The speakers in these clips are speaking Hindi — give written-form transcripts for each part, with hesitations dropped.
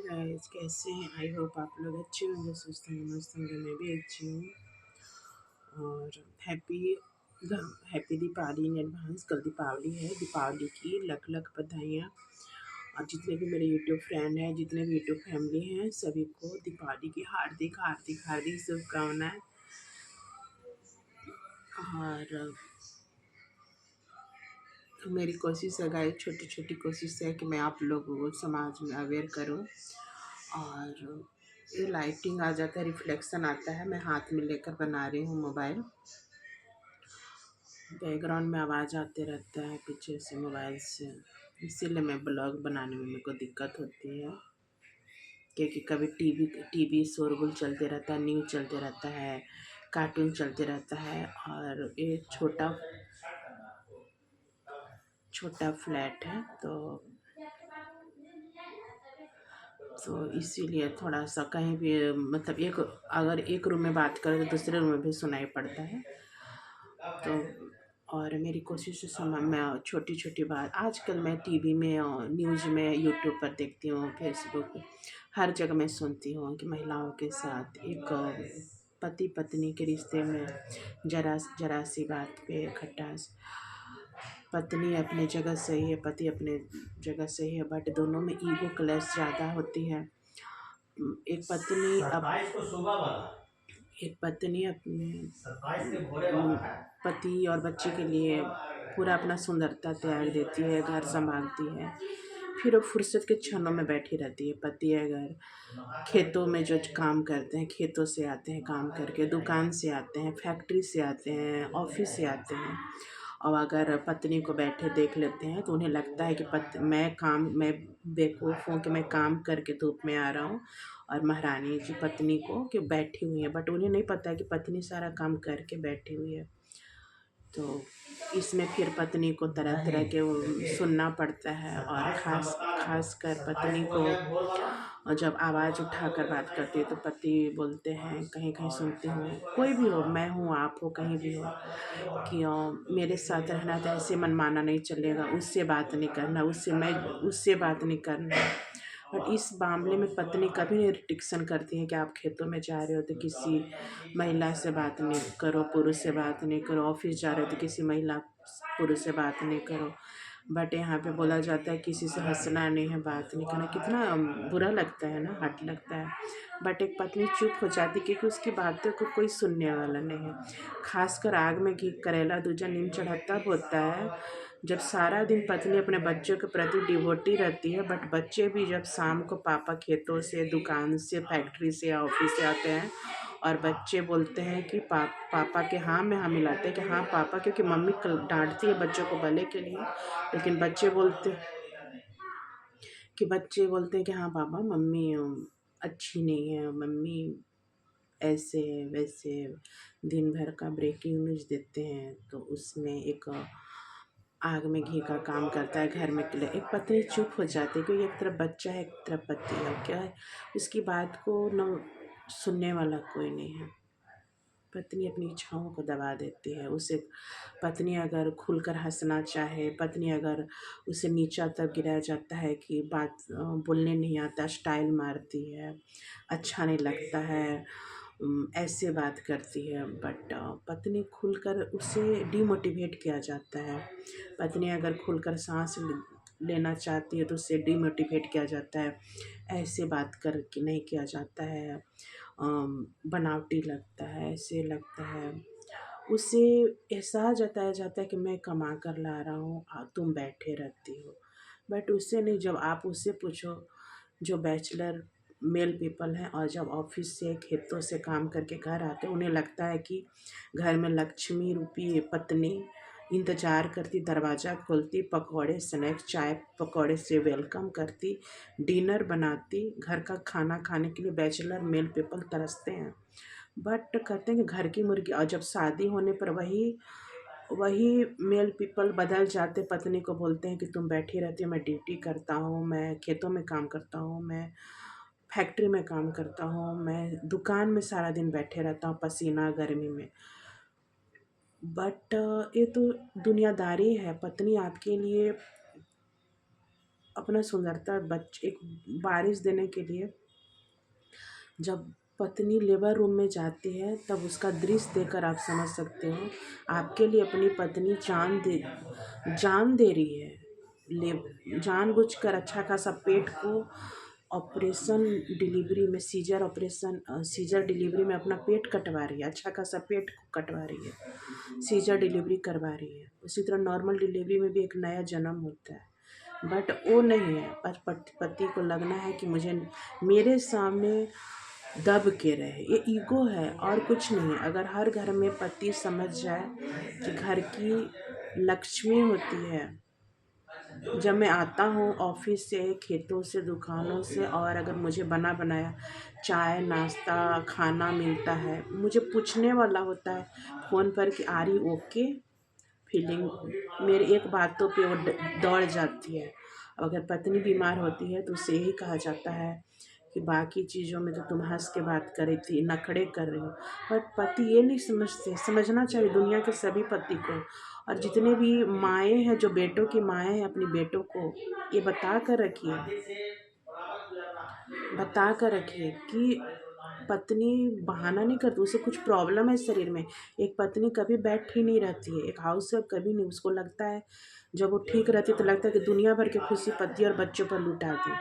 गाइस, कैसे हैं? आई होप आप लोग अच्छे होंगे, सुस्त होंगे, मस्त होंगे। मैं भी अच्छी हूँ। और हैप्पी दीपावली इन एडवांस। कल दीपावली है। दीपावली की लख लख बधाइयाँ। और जितने भी मेरे यूट्यूब फ्रेंड हैं, जितने भी यूट्यूब फैमिली हैं, सभी को दीपावली की हार्दिक हार्दिक हार्दिक शुभकामनाएं। और मेरी कोशिश है गाइस, छोटी छोटी कोशिश है कि मैं आप लोगों को समाज में अवेयर करूं। और ये लाइटिंग आ जाता है, रिफ्लेक्शन आता है। मैं हाथ में लेकर बना रही हूँ मोबाइल। बैकग्राउंड में आवाज़ आते रहता है पीछे से मोबाइल से, इसीलिए मैं ब्लॉग बनाने में मेरे को दिक्कत होती है। क्योंकि कभी टीवी शोरगुल चलते रहता है, न्यूज़ चलते रहता है, कार्टून चलते रहता है। और ये छोटा छोटा फ्लैट है, तो इसीलिए थोड़ा सा कहीं भी मतलब अगर एक रूम में बात करें तो दूसरे रूम में भी सुनाई पड़ता है। तो और मेरी कोशिश है मैं छोटी छोटी बात आजकल मैं टीवी में और न्यूज़ में यूट्यूब पर देखती हूँ, फेसबुक पे हर जगह मैं सुनती हूँ कि महिलाओं के साथ एक पति पत्नी के रिश्ते में जरा जरा सी बात पे खटास। पत्नी अपने जगह सही है, पति अपने जगह सही है, बट दोनों में ईगो क्लैश ज़्यादा होती है। एक पत्नी अब एक पत्नी अपने पति और बच्चे के लिए पूरा अपना सुंदरता त्याग देती है, घर संभालती है, फिर वो फुर्सत के क्षणों में बैठी रहती है। पति अगर खेतों में जो काम करते हैं, खेतों से आते हैं काम करके, दुकान से आते हैं, फैक्ट्री से आते हैं, ऑफिस से आते हैं, और अगर पत्नी को बैठे देख लेते हैं तो उन्हें लगता है कि मैं बेवकूफ़ हूँ कि मैं काम करके धूप में आ रहा हूँ और महारानी जी पत्नी को कि बैठी हुई है, बट उन्हें नहीं पता है कि पत्नी सारा काम करके बैठी हुई है। तो इसमें फिर पत्नी को तरह तरह के वो सुनना पड़ता है। और खास कर पत्नी को जब आवाज़ उठाकर बात करती है तो पति बोलते हैं, कहीं कहीं सुनती हूँ, कोई भी हो, मैं हूँ, आप हो, कहीं भी हो, कि मेरे साथ रहना तो ऐसे मनमाना नहीं चलेगा, उससे बात नहीं करना, उससे बात नहीं करना। बट इस मामले में पत्नी कभी नहीं रिस्ट्रिक्शन करती है कि आप खेतों में जा रहे हो तो किसी महिला से बात नहीं करो, पुरुष से बात नहीं करो, ऑफिस जा रहे हो तो किसी महिला पुरुष से बात नहीं करो। बट यहाँ पे बोला जाता है किसी से हंसना नहीं है, बात नहीं करना। कितना बुरा लगता है ना, हट लगता है। बट एक पत्नी चुप हो जाती क्योंकि उसकी बातों को कोई सुनने वाला नहीं है। खासकर आग में घी करेला दूजा नीम चढ़ा तब होता है जब सारा दिन पत्नी अपने बच्चों के प्रति डिवोटी रहती है, बट बच्चे भी जब शाम को पापा खेतों से, दुकान से, फैक्ट्री से या ऑफिस से आते हैं और बच्चे बोलते हैं कि पापा के हाँ में हाँ मिलाते हैं कि हाँ पापा, क्योंकि मम्मी डांटती है बच्चों को भले के लिए, लेकिन बच्चे बोलते हैं कि हाँ पापा, मम्मी अच्छी नहीं है, मम्मी ऐसे वैसे दिन भर का ब्रेकिंग न्यूज़ देते हैं। तो उसमें एक आग में घी का काम करता है घर में के लिए। एक पत्नी चुप हो जाती है क्योंकि एक तरफ बच्चा है, एक तरफ पति है, क्या है उसकी बात को न सुनने वाला कोई नहीं है। पत्नी अपनी इच्छाओं को दबा देती है। उसे पत्नी अगर खुलकर हंसना चाहे, पत्नी अगर उसे नीचा तक गिराया जाता है कि बात बोलने नहीं आता, स्टाइल मारती है, अच्छा नहीं लगता है, ऐसे बात करती है। बट पत्नी खुलकर उसे डिमोटिवेट किया जाता है। पत्नी अगर खुलकर सांस लेना चाहती है तो उसे डिमोटिवेट किया जाता है, ऐसे बात कर के नहीं किया जाता है, बनावटी लगता है, ऐसे लगता है। उसे एहसास जताया जाता है कि मैं कमा कर ला रहा हूँ, तुम बैठे रहती हो। बट उससे नहीं, जब आप उससे पूछो जो बैचलर मेल पीपल हैं और जब ऑफिस से खेतों से काम करके घर आते हैं, उन्हें लगता है कि घर में लक्ष्मी रूपी पत्नी इंतज़ार करती, दरवाज़ा खोलती, पकौड़े स्नैक्स चाय पकौड़े से वेलकम करती, डिनर बनाती, घर का खाना खाने के लिए बैचलर मेल पीपल तरसते हैं। बट कहते हैं कि घर की मुर्गी, और जब शादी होने पर वही वही मेल पीपल बदल जाते, पत्नी को बोलते हैं कि तुम बैठी रहती हो, मैं ड्यूटी करता हूँ, मैं खेतों में काम करता हूँ, मैं फैक्ट्री में काम करता हूँ, मैं दुकान में सारा दिन बैठे रहता हूँ पसीना गर्मी में। बट ये तो दुनियादारी है। पत्नी आपके लिए अपना सुंदरता एक बारिश देने के लिए जब पत्नी लेबर रूम में जाती है तब उसका दृश्य देखकर आप समझ सकते हो, आपके लिए अपनी पत्नी जान दे रही है। ले जानबूझकर अच्छा खासा पेट को ऑपरेशन डिलीवरी में सीजर डिलीवरी में अपना पेट कटवा रही है, अच्छा खासा पेट को कटवा रही है, सीजर डिलीवरी करवा रही है। उसी तरह नॉर्मल डिलीवरी में भी एक नया जन्म होता है, बट वो नहीं है। पति को लगना है कि मुझे मेरे सामने दब के रहे, ये ईगो है और कुछ नहीं है। अगर हर घर में पति समझ जाए कि घर की लक्ष्मी होती है, जब मैं आता हूँ ऑफिस से, खेतों से, दुकानों से, और अगर मुझे बना बनाया चाय नाश्ता खाना मिलता है, मुझे पूछने वाला होता है फ़ोन पर कि आर यू ओके, फीलिंग मेरी एक बातों पे वो दौड़ जाती है। अगर पत्नी बीमार होती है तो उसे यही कहा जाता है कि बाकी चीज़ों में तो तुम हंस के बात कर रही थी, नखड़े कर रही हो। पर पति ये नहीं समझते, समझना चाहिए दुनिया के सभी पति को। और जितने भी माएँ हैं जो बेटों की माएँ हैं, अपनी बेटों को ये बता कर रखिए कि पत्नी बहाना नहीं करती, उसे कुछ प्रॉब्लम है शरीर में। एक पत्नी कभी बैठी नहीं रहती है, एक हाउस वाइफ कभी नहीं। उसको लगता है जब वो ठीक रहती है तो लगता है कि दुनिया भर की खुशी पति और बच्चों पर लुटा दी।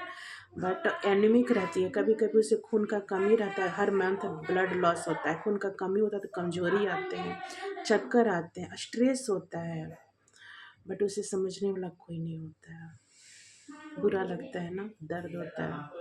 बट एनीमिक रहती है, कभी कभी उसे खून का कमी रहता है, हर मंथ ब्लड लॉस होता है, खून का कमी होता है तो कमजोरी आते हैं, चक्कर आते हैं, स्ट्रेस होता है। बट उसे समझने वाला कोई नहीं होता है, बुरा लगता है ना, दर्द होता है।